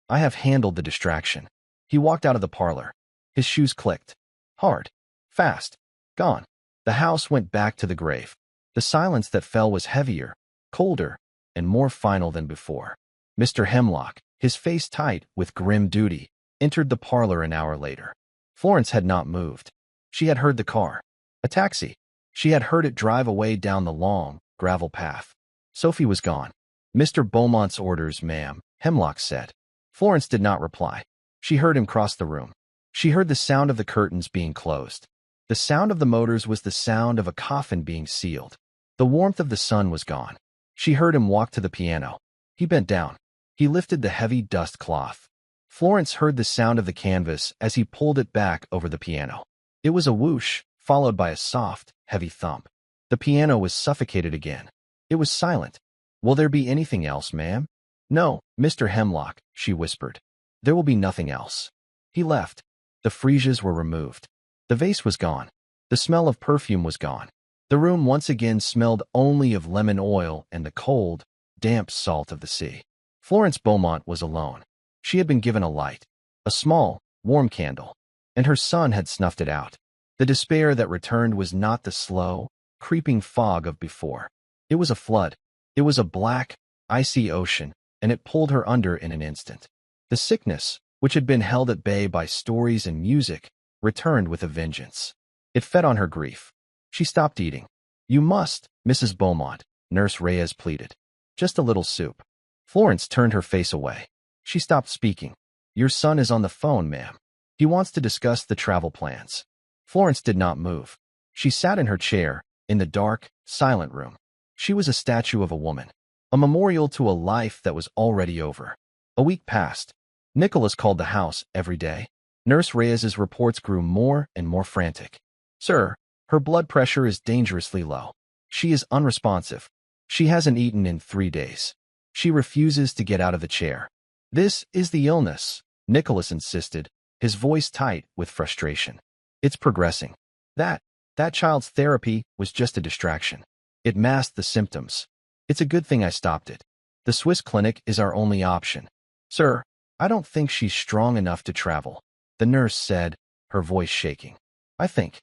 I have handled the distraction. He walked out of the parlor. His shoes clicked. Hard. Fast. Gone. The house went back to the grave. The silence that fell was heavier, colder, and more final than before. Mr. Hemlock, his face tight with grim duty, entered the parlor an hour later. Florence had not moved. She had heard the car. A taxi. She had heard it drive away down the long, gravel path. Sophie was gone. Mr. Beaumont's orders, ma'am, Hemlock said. Florence did not reply. She heard him cross the room. She heard the sound of the curtains being closed. The sound of the motors was the sound of a coffin being sealed. The warmth of the sun was gone. She heard him walk to the piano. He bent down. He lifted the heavy dust cloth. Florence heard the sound of the canvas as he pulled it back over the piano. It was a whoosh, followed by a soft, heavy thump. The piano was suffocated again. It was silent. Will there be anything else, ma'am? No, Mr. Hemlock, she whispered. There will be nothing else. He left. The freesias were removed. The vase was gone. The smell of perfume was gone. The room once again smelled only of lemon oil and the cold, damp salt of the sea. Florence Beaumont was alone. She had been given a light, a small, warm candle, and her son had snuffed it out. The despair that returned was not the slow, creeping fog of before. It was a flood. It was a black, icy ocean, and it pulled her under in an instant. The sickness, which had been held at bay by stories and music, returned with a vengeance. It fed on her grief. She stopped eating. You must, Mrs. Beaumont, Nurse Reyes pleaded. Just a little soup. Florence turned her face away. She stopped speaking. Your son is on the phone, ma'am. He wants to discuss the travel plans. Florence did not move. She sat in her chair, in the dark, silent room. She was a statue of a woman, a memorial to a life that was already over. A week passed. Nicholas called the house every day. Nurse Reyes's reports grew more and more frantic. Sir, her blood pressure is dangerously low. She is unresponsive. She hasn't eaten in 3 days. She refuses to get out of the chair. This is the illness, Nicholas insisted, his voice tight with frustration. It's progressing. That child's therapy was just a distraction. It masked the symptoms. It's a good thing I stopped it. The Swiss clinic is our only option. Sir, I don't think she's strong enough to travel, the nurse said, her voice shaking. I think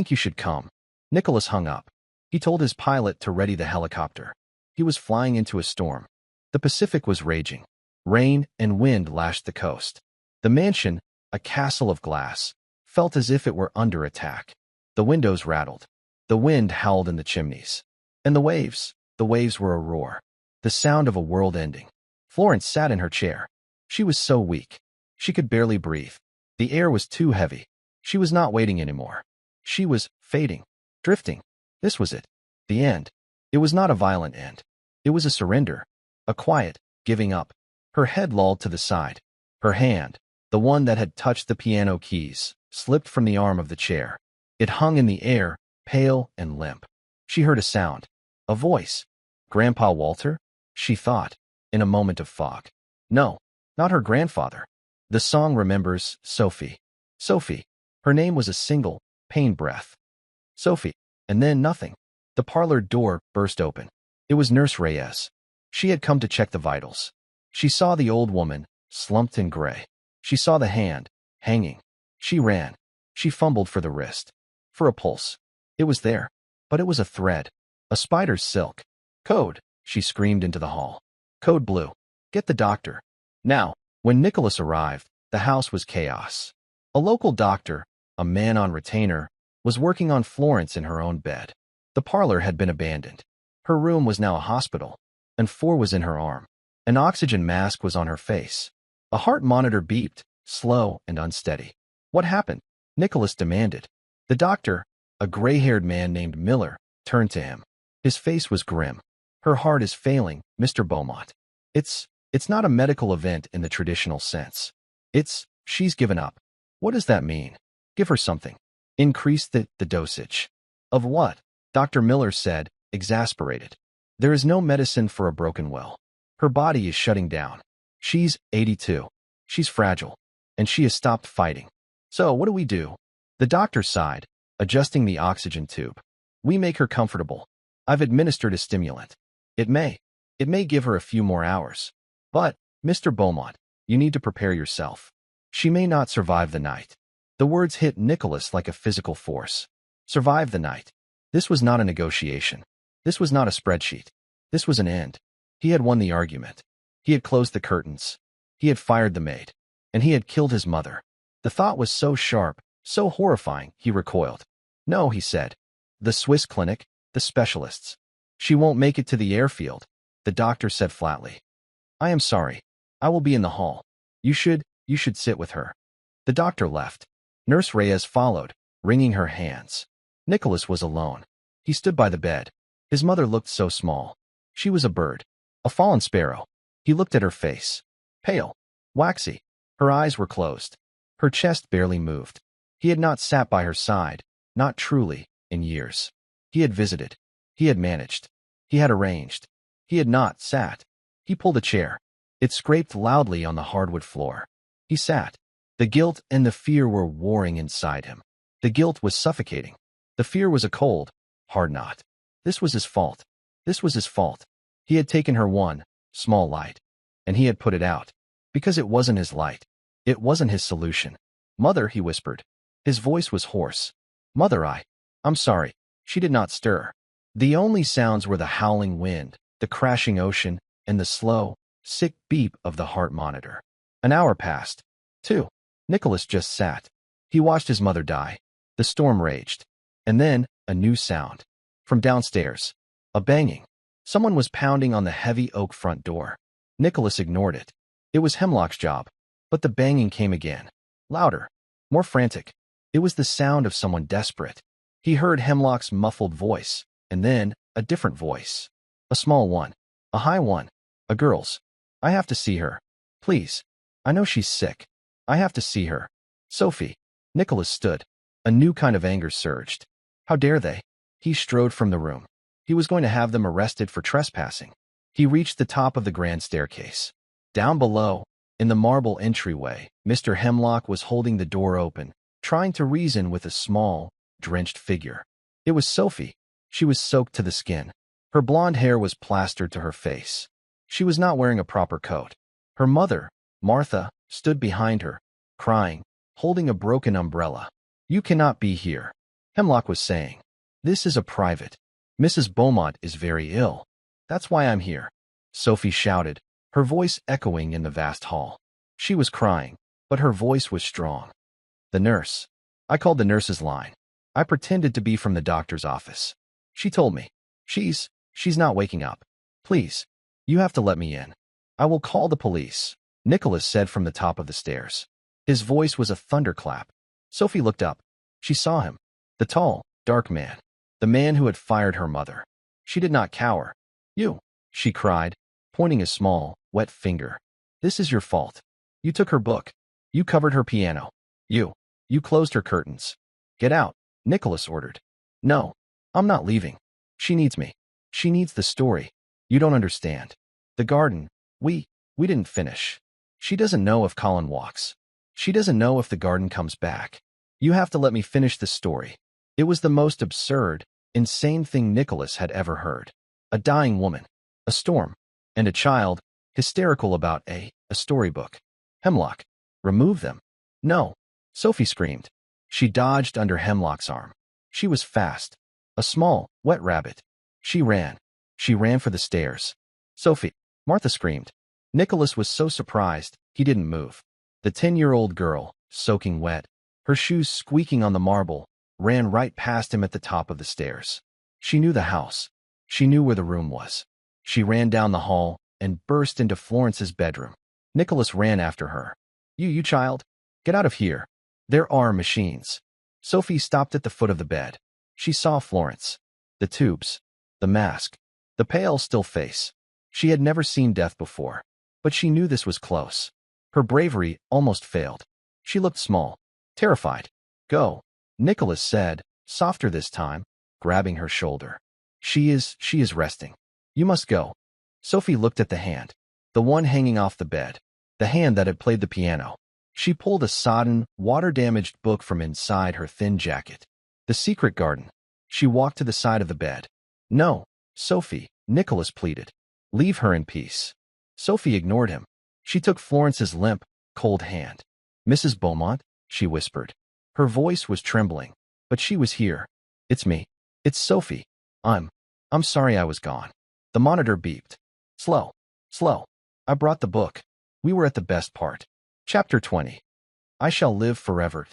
you should come. Nicholas hung up. He told his pilot to ready the helicopter. He was flying into a storm. The Pacific was raging. Rain and wind lashed the coast. The mansion, a castle of glass, felt as if it were under attack. The windows rattled. The wind howled in the chimneys. And the waves were a roar. The sound of a world ending. Florence sat in her chair. She was so weak. She could barely breathe. The air was too heavy. She was not waiting anymore. She was fading, drifting. This was it. The end. It was not a violent end. It was a surrender. A quiet, giving up. Her head lolled to the side. Her hand, the one that had touched the piano keys, slipped from the arm of the chair. It hung in the air, pale and limp. She heard a sound. A voice. Grandpa Walter? She thought, in a moment of fog. No, not her grandfather. The song remembers Sophie. Sophie. Her name was a single, pain breath. Sophie. And then nothing. The parlor door burst open. It was Nurse Reyes. She had come to check the vitals. She saw the old woman, slumped and gray. She saw the hand, hanging. She ran. She fumbled for the wrist. For a pulse. It was there. But it was a thread. A spider's silk. Code, she screamed into the hall. Code blue. Get the doctor. Now. When Nicholas arrived, the house was chaos. A local doctor, a man on retainer, was working on Florence in her own bed. The parlor had been abandoned. Her room was now a hospital, and 4 was in her arm. An oxygen mask was on her face. A heart monitor beeped, slow and unsteady. What happened? Nicholas demanded. The doctor, a gray-haired man named Miller, turned to him. His face was grim. Her heart is failing, Mr. Beaumont. It's not a medical event in the traditional sense. She's given up. What does that mean? Give her something. Increase the dosage. Of what? Dr. Miller said, exasperated. There is no medicine for a broken will. Her body is shutting down. She's 82. She's fragile. And she has stopped fighting. So what do we do? The doctor sighed, adjusting the oxygen tube. We make her comfortable. I've administered a stimulant. It may give her a few more hours. But, Mr. Beaumont, you need to prepare yourself. She may not survive the night. The words hit Nicholas like a physical force. Survive the night. This was not a negotiation. This was not a spreadsheet. This was an end. He had won the argument. He had closed the curtains. He had fired the maid. And he had killed his mother. The thought was so sharp, so horrifying, he recoiled. No, he said. The Swiss clinic, the specialists. She won't make it to the airfield, the doctor said flatly. I am sorry. I will be in the hall. You should sit with her. The doctor left. Nurse Reyes followed, wringing her hands. Nicholas was alone. He stood by the bed. His mother looked so small. She was a bird. A fallen sparrow. He looked at her face. Pale. Waxy. Her eyes were closed. Her chest barely moved. He had not sat by her side, not truly, in years. He had visited. He had managed. He had arranged. He had not sat. He pulled a chair. It scraped loudly on the hardwood floor. He sat. The guilt and the fear were warring inside him. The guilt was suffocating. The fear was a cold, hard knot. This was his fault. This was his fault. He had taken her one, small light. And he had put it out. Because it wasn't his light. It wasn't his solution. Mother, he whispered. His voice was hoarse. Mother, I'm sorry. She did not stir. The only sounds were the howling wind, the crashing ocean, and the slow, sick beep of the heart monitor. An hour passed. 2. Nicholas just sat. He watched his mother die. The storm raged. And then, a new sound. From downstairs. A banging. Someone was pounding on the heavy oak front door. Nicholas ignored it. It was Hemlock's job. But the banging came again. Louder. More frantic. It was the sound of someone desperate. He heard Hemlock's muffled voice. And then, a different voice. A small one. A high one. A girl's. I have to see her. Please. I know she's sick. I have to see her. Sophie. Nicholas stood. A new kind of anger surged. How dare they? He strode from the room. He was going to have them arrested for trespassing. He reached the top of the grand staircase. Down below, in the marble entryway, Mr. Hemlock was holding the door open, trying to reason with a small, drenched figure. It was Sophie. She was soaked to the skin. Her blonde hair was plastered to her face. She was not wearing a proper coat. Her mother, Martha, stood behind her, crying, holding a broken umbrella. You cannot be here, Hemlock was saying. This is a private. Mrs. Beaumont is very ill. That's why I'm here. Sophie shouted, her voice echoing in the vast hall. She was crying, but her voice was strong. The nurse. I called the nurse's line. I pretended to be from the doctor's office. She told me. She's not waking up. Please. You have to let me in. I will call the police, Nicholas said from the top of the stairs. His voice was a thunderclap. Sophie looked up. She saw him. The tall, dark man. The man who had fired her mother. She did not cower. You, she cried, pointing a small, wet finger. This is your fault. You took her book. You covered her piano. You closed her curtains. Get out, Nicholas ordered. No, I'm not leaving. She needs me. She needs the story. You don't understand. The garden, we didn't finish. She doesn't know if Colin walks. She doesn't know if the garden comes back. You have to let me finish the story. It was the most absurd, insane thing Nicholas had ever heard. A dying woman, a storm, and a child, hysterical about a storybook. Hemlock. Remove them. No. Sophie screamed. She dodged under Hemlock's arm. She was fast. A small, wet rabbit. She ran. She ran for the stairs. Sophie. Martha screamed. Nicholas was so surprised, he didn't move. The 10-year-old girl, soaking wet, her shoes squeaking on the marble, ran right past him at the top of the stairs. She knew the house. She knew where the room was. She ran down the hall and burst into Florence's bedroom. Nicholas ran after her. You child, get out of here. There are machines. Sophie stopped at the foot of the bed. She saw Florence. The tubes. The mask. The pale, still face. She had never seen death before, but she knew this was close. Her bravery almost failed. She looked small, terrified. Go, Nicholas said, softer this time, grabbing her shoulder. She is resting. You must go. Sophie looked at the hand, the one hanging off the bed, the hand that had played the piano. She pulled a sodden, water-damaged book from inside her thin jacket. The Secret Garden. She walked to the side of the bed. No, Sophie, Nicholas pleaded. Leave her in peace. Sophie ignored him. She took Florence's limp, cold hand. Mrs. Beaumont, she whispered. Her voice was trembling, but she was here. It's me. It's Sophie. I'm sorry I was gone. The monitor beeped. Slow. I brought the book. We were at the best part. Chapter 20. I shall live forever.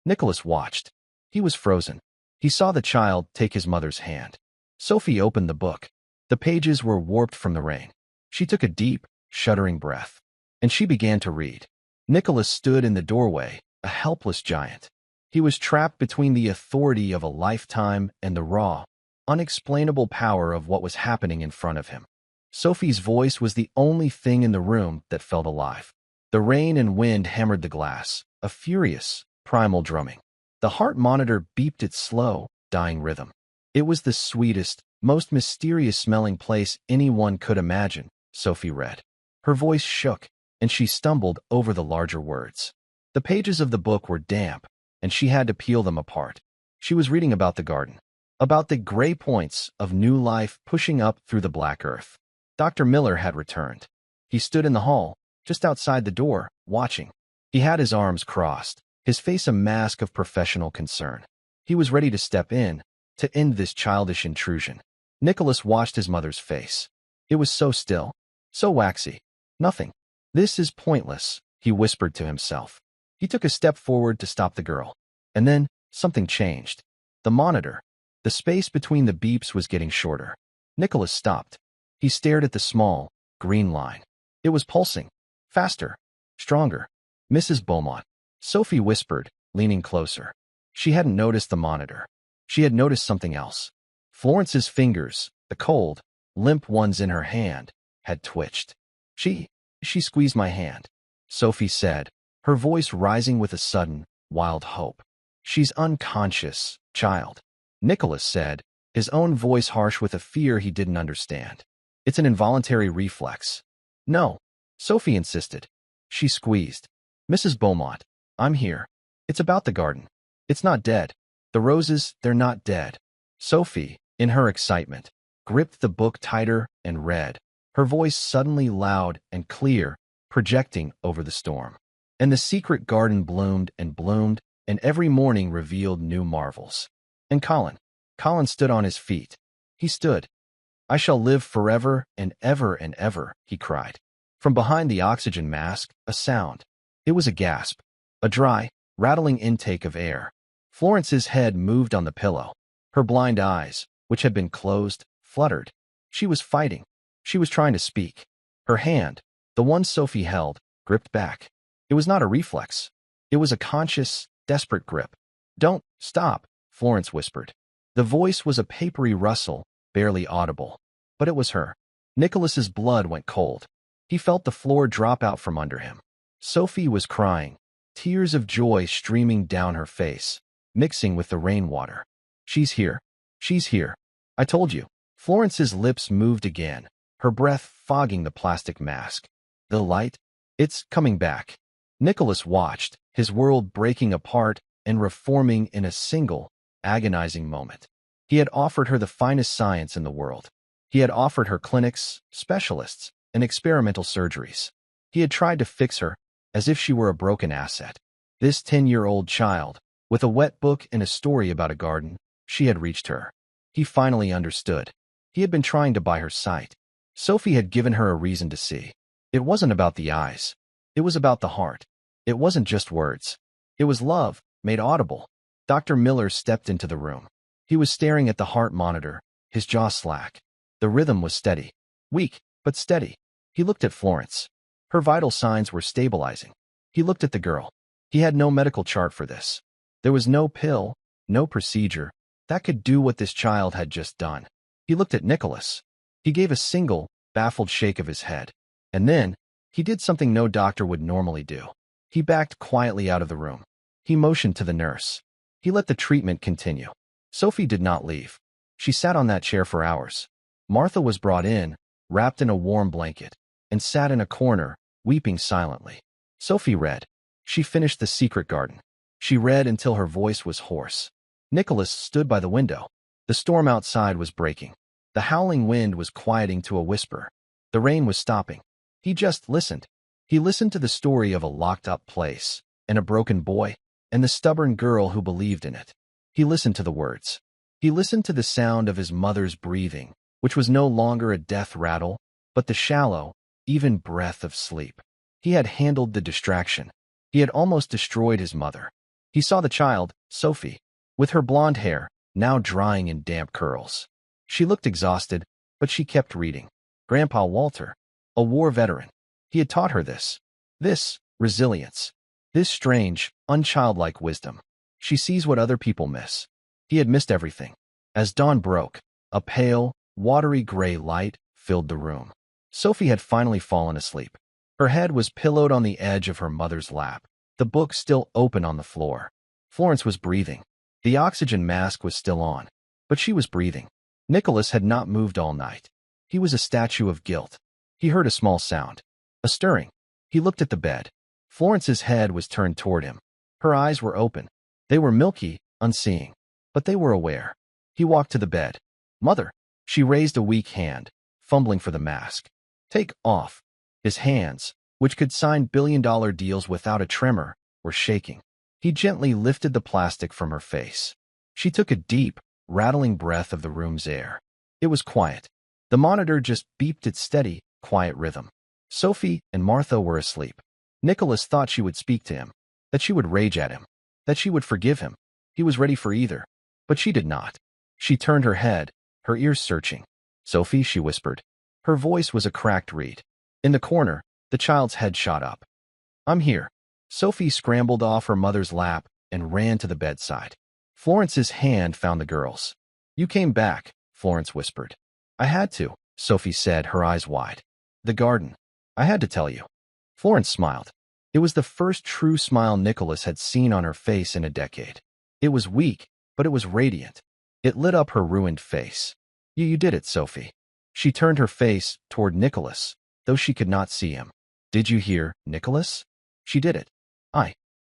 Nicholas watched. He was frozen. He saw the child take his mother's hand. Sophie opened the book. The pages were warped from the rain. She took a deep, shuddering breath, and she began to read. Nicholas stood in the doorway, a helpless giant. He was trapped between the authority of a lifetime and the raw, unexplainable power of what was happening in front of him. Sophie's voice was the only thing in the room that felt alive. The rain and wind hammered the glass, a furious, primal drumming. The heart monitor beeped its slow, dying rhythm. It was the sweetest, most mysterious-smelling place anyone could imagine, Sophie read. Her voice shook, and she stumbled over the larger words. The pages of the book were damp, and she had to peel them apart. She was reading about the garden, about the gray points of new life pushing up through the black earth. Dr. Miller had returned. He stood in the hall, just outside the door, watching. He had his arms crossed, his face a mask of professional concern. He was ready to step in, to end this childish intrusion. Nicholas watched his mother's face. It was so still, so waxy. Nothing. This is pointless, he whispered to himself. He took a step forward to stop the girl. And then, something changed. The monitor. The space between the beeps was getting shorter. Nicholas stopped. He stared at the small, green line. It was pulsing. Faster. Stronger. Mrs. Beaumont. Sophie whispered, leaning closer. She hadn't noticed the monitor. She had noticed something else. Florence's fingers, the cold, limp ones in her hand, had twitched. She squeezed my hand, Sophie said, her voice rising with a sudden, wild hope. She's unconscious, child, Nicholas said, his own voice harsh with a fear he didn't understand. It's an involuntary reflex. No, Sophie insisted. She squeezed. Mrs. Beaumont, I'm here. It's about the garden. It's not dead. The roses, they're not dead. Sophie, in her excitement, gripped the book tighter and read, her voice suddenly loud and clear, projecting over the storm. And the secret garden bloomed, and every morning revealed new marvels. And Colin stood on his feet. He stood. I shall live forever and ever, he cried. From behind the oxygen mask, a sound. It was a gasp, a dry, rattling intake of air. Florence's head moved on the pillow. Her blind eyes, which had been closed, fluttered. She was fighting. She was trying to speak. Her hand, the one Sophie held, gripped back. It was not a reflex. It was a conscious, desperate grip. Don't stop, Florence whispered. The voice was a papery rustle, barely audible. But it was her. Nicholas's blood went cold. He felt the floor drop out from under him. Sophie was crying, tears of joy streaming down her face, mixing with the rainwater. She's here. She's here. I told you. Florence's lips moved again, her breath fogging the plastic mask. The light? It's coming back. Nicholas watched, his world breaking apart and reforming in a single, agonizing moment. He had offered her the finest science in the world. He had offered her clinics, specialists, and experimental surgeries. He had tried to fix her as if she were a broken asset. This 10-year-old child, with a wet book and a story about a garden, she had reached her. He finally understood. He had been trying to buy her sight. Sophie had given her a reason to see. It wasn't about the eyes. It was about the heart. It wasn't just words. It was love, made audible. Dr. Miller stepped into the room. He was staring at the heart monitor, his jaw slack. The rhythm was steady. Weak, but steady. He looked at Florence. Her vital signs were stabilizing. He looked at the girl. He had no medical chart for this. There was no pill, no procedure, that could do what this child had just done. He looked at Nicholas. He gave a single, baffled shake of his head. And then, he did something no doctor would normally do. He backed quietly out of the room. He motioned to the nurse. He let the treatment continue. Sophie did not leave. She sat on that chair for hours. Martha was brought in, wrapped in a warm blanket, and sat in a corner, weeping silently. Sophie read. She finished The Secret Garden. She read until her voice was hoarse. Nicholas stood by the window. The storm outside was breaking. The howling wind was quieting to a whisper. The rain was stopping. He just listened. He listened to the story of a locked-up place, and a broken boy, and the stubborn girl who believed in it. He listened to the words. He listened to the sound of his mother's breathing, which was no longer a death rattle, but the shallow, even breath of sleep. He had handled the distraction. He had almost destroyed his mother. He saw the child, Sophie, with her blonde hair, now drying in damp curls. She looked exhausted, but she kept reading. Grandpa Walter, a war veteran. He had taught her this. This resilience. This strange, unchildlike wisdom. She sees what other people miss. He had missed everything. As dawn broke, a pale, watery gray light filled the room. Sophie had finally fallen asleep. Her head was pillowed on the edge of her mother's lap, the book still open on the floor. Florence was breathing. The oxygen mask was still on, but she was breathing. Nicholas had not moved all night. He was a statue of guilt. He heard a small sound, a stirring. He looked at the bed. Florence's head was turned toward him. Her eyes were open. They were milky, unseeing, but they were aware. He walked to the bed. Mother. She raised a weak hand, fumbling for the mask. Take off. His hands, which could sign billion-dollar deals without a tremor, were shaking. He gently lifted the plastic from her face. She took a deep, rattling breath of the room's air. It was quiet. The monitor just beeped its steady, quiet rhythm. Sophie and Martha were asleep. Nicholas thought she would speak to him, that she would rage at him, that she would forgive him. He was ready for either, but she did not. She turned her head, her ears searching. Sophie, she whispered. Her voice was a cracked reed. In the corner, the child's head shot up. I'm here. Sophie scrambled off her mother's lap and ran to the bedside. Florence's hand found the girl's. You came back, Florence whispered. I had to, Sophie said, her eyes wide. The garden. I had to tell you. Florence smiled. It was the first true smile Nicholas had seen on her face in a decade. It was weak, but it was radiant. It lit up her ruined face. You did it, Sophie. She turned her face toward Nicholas, though she could not see him. Did you hear, Nicholas? She did it.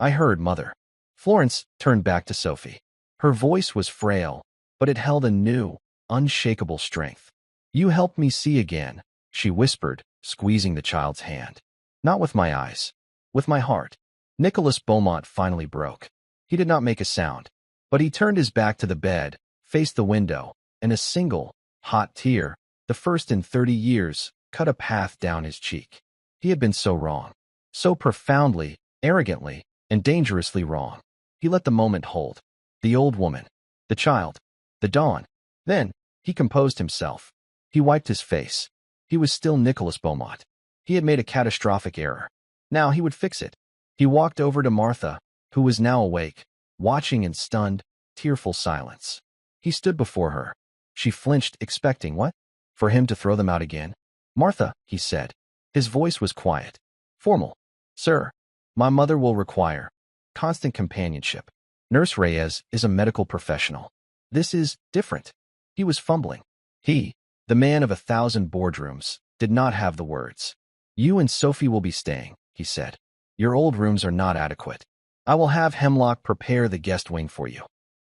I heard, Mother. Florence turned back to Sophie. Her voice was frail, but it held a new, unshakable strength. You helped me see again, she whispered, squeezing the child's hand. Not with my eyes. With my heart. Nicholas Beaumont finally broke. He did not make a sound, but he turned his back to the bed, faced the window, and a single, hot tear, the first in 30 years, cut a path down his cheek. He had been so wrong. So profoundly, arrogantly, and dangerously wrong. He let the moment hold. The old woman. The child. The dawn. Then, he composed himself. He wiped his face. He was still Nicholas Beaumont. He had made a catastrophic error. Now he would fix it. He walked over to Martha, who was now awake, watching in stunned, tearful silence. He stood before her. She flinched, expecting what? For him to throw them out again? Martha, he said. His voice was quiet. Formal. Sir, my mother will require constant companionship. Nurse Reyes is a medical professional. This is different. He was fumbling. He, the man of 1,000 boardrooms, did not have the words. You and Sophie will be staying, he said. Your old rooms are not adequate. I will have Hemlock prepare the guest wing for you.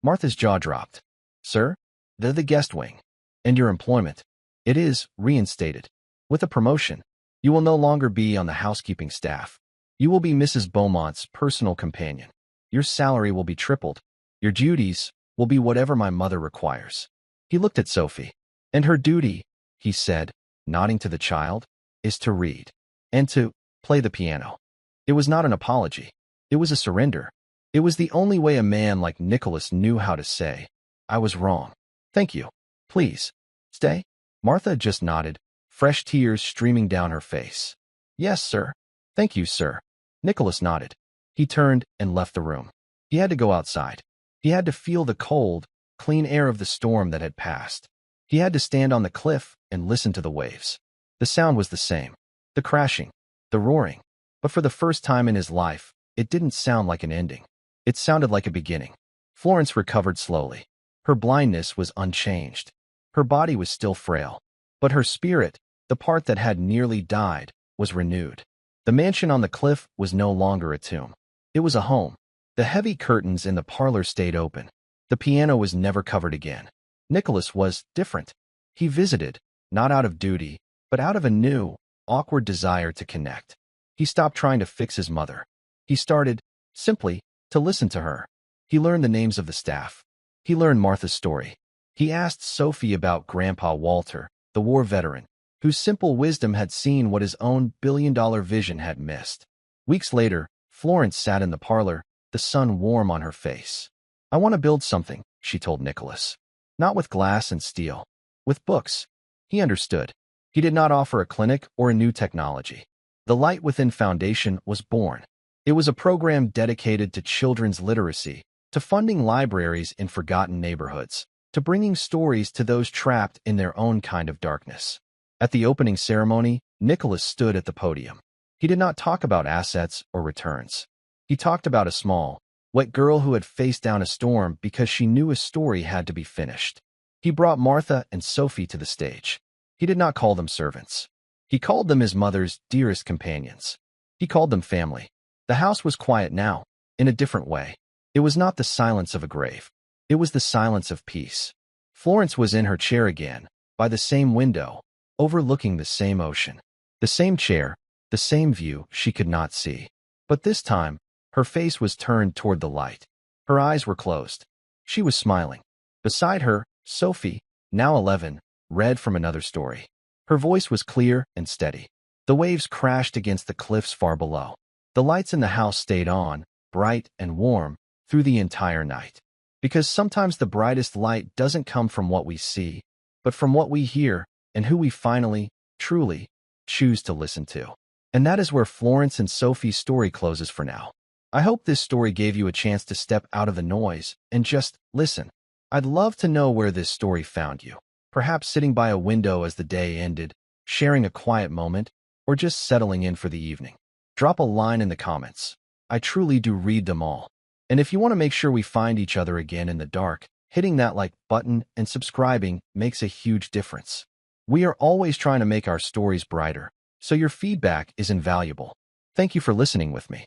Martha's jaw dropped. Sir? The guest wing. And your employment? It is reinstated. With a promotion, you will no longer be on the housekeeping staff. You will be Mrs. Beaumont's personal companion. Your salary will be tripled. Your duties will be whatever my mother requires. He looked at Sophie. And her duty, he said, nodding to the child, is to read and to play the piano. It was not an apology. It was a surrender. It was the only way a man like Nicholas knew how to say, I was wrong. Thank you. Please, stay. Martha just nodded, fresh tears streaming down her face. Yes, sir. Thank you, sir. Nicholas nodded. He turned and left the room. He had to go outside. He had to feel the cold, clean air of the storm that had passed. He had to stand on the cliff and listen to the waves. The sound was the same. The crashing, the roaring. But for the first time in his life, it didn't sound like an ending. It sounded like a beginning. Florence recovered slowly. Her blindness was unchanged. Her body was still frail. But her spirit, the part that had nearly died, was renewed. The mansion on the cliff was no longer a tomb. It was a home. The heavy curtains in the parlor stayed open. The piano was never covered again. Nicholas was different. He visited, not out of duty, but out of a new, awkward desire to connect. He stopped trying to fix his mother. He started, simply, to listen to her. He learned the names of the staff. He learned Martha's story. He asked Sophie about Grandpa Walter, the war veteran, whose simple wisdom had seen what his own billion-dollar vision had missed. Weeks later, Florence sat in the parlor, the sun warm on her face. I want to build something, she told Nicholas. Not with glass and steel. With books. He understood. He did not offer a clinic or a new technology. The Light Within Foundation was born. It was a program dedicated to children's literacy, to funding libraries in forgotten neighborhoods, to bringing stories to those trapped in their own kind of darkness. At the opening ceremony, Nicholas stood at the podium. He did not talk about assets or returns. He talked about a small, wet girl who had faced down a storm because she knew a story had to be finished. He brought Martha and Sophie to the stage. He did not call them servants. He called them his mother's dearest companions. He called them family. The house was quiet now, in a different way. It was not the silence of a grave. It was the silence of peace. Florence was in her chair again, by the same window, overlooking the same ocean. The same chair, the same view she could not see. But this time, her face was turned toward the light. Her eyes were closed. She was smiling. Beside her, Sophie, now 11, read from another story. Her voice was clear and steady. The waves crashed against the cliffs far below. The lights in the house stayed on, bright and warm, through the entire night. Because sometimes the brightest light doesn't come from what we see, but from what we hear and who we finally, truly, choose to listen to. And that is where Florence and Sophie's story closes for now. I hope this story gave you a chance to step out of the noise and just listen. I'd love to know where this story found you. Perhaps sitting by a window as the day ended, sharing a quiet moment, or just settling in for the evening. Drop a line in the comments. I truly do read them all. And if you want to make sure we find each other again in the dark, hitting that like button and subscribing makes a huge difference. We are always trying to make our stories brighter, so your feedback is invaluable. Thank you for listening with me.